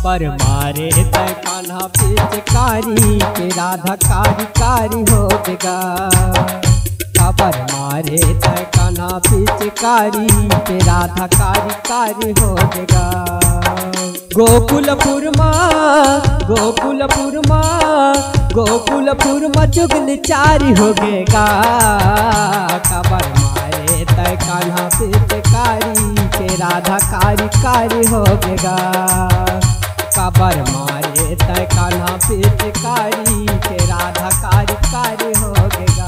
Cover मारे तय कान्हा पिचकारी के राधा कारी कारी हो देगा। कबर मारे तय कान्हा पिचकारी के राधा कारी कारी हो देगा। गोकुलपुर माँ चुगल चारी हो गेगा। कबर मारे तय कान्हा पिचकारी के राधा कारी कारी हो गेगा। कबर मारे तय कान्हा पिचकारी के राधा कारी कारी हो गेगा।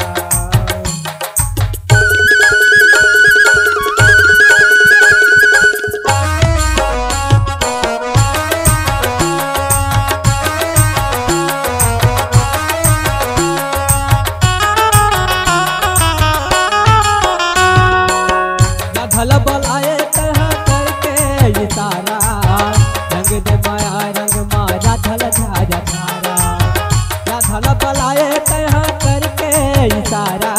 धल बलाए तहाँ करके इशारा, रंग दे माया रंग मारा धल झारा धारा। धल बलाए तहाँ करके इशारा,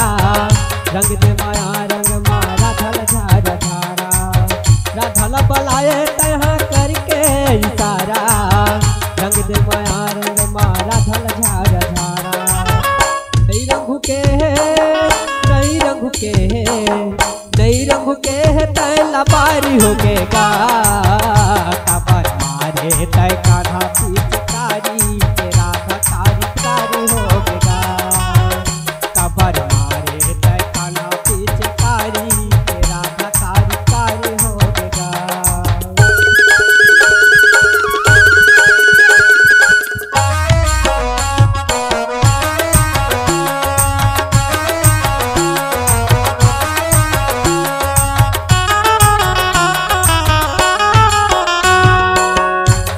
रंग दे माया रंग मारा धल झारा धारा। धल बलाए तहाँ करके इशारा, रंग दे माया रंग मारा धल झारा धारा। नहीं रंग के नहीं रंग के नहीं रंग के तैला बारी हो गेगा। कबर मारे तय कान्हा पिचकारी के राधा कारी कारी हो गेगा। कबर मारे तय कान्हा पिचकारी के राधा कारी कारी हो गेगा।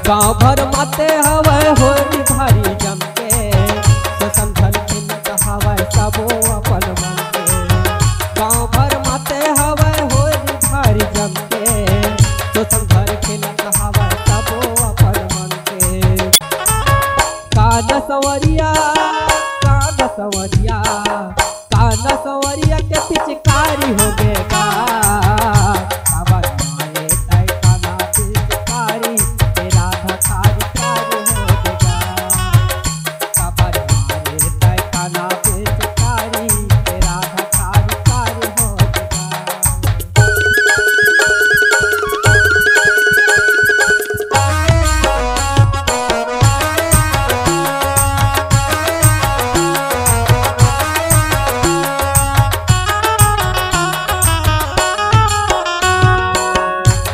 गाँव भर माते हवै होरी भारी जमके, तो समझल खिलत हवै सबो अपन मन के। गाँव भर माते हवै होरी भारी जमके, तो समझल खिलत हवै सबो अपन मन के। कान सवरिया के पिचकारी हो गेगा। कबर मारे तय कान्हा पिचकारी के राधा कारी कारी हो गेगा। कबर मारे तय कान्हा पिचकारी के राधा कारी कारी हो गेगा।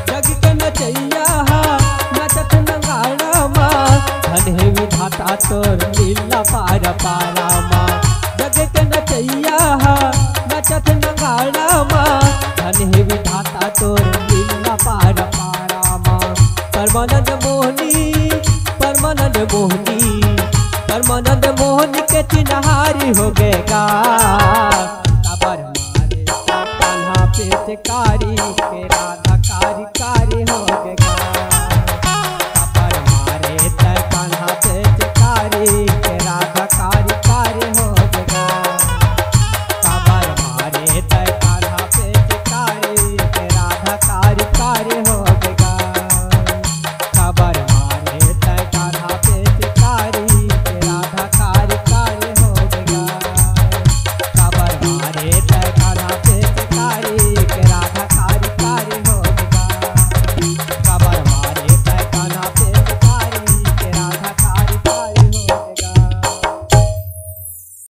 जग के नचैया नचत नगाड़ा माँ, धन हे विधाता तोर लीला पार पारा माँ। जग के नचैया नचत नगाड़ा माँ, धन हे विधाता तोर लीला पार पारा माँ। परमानंद मोहनी के चिन्हारी हो गेगा। कबर मारे तय कान्हा पिचकारी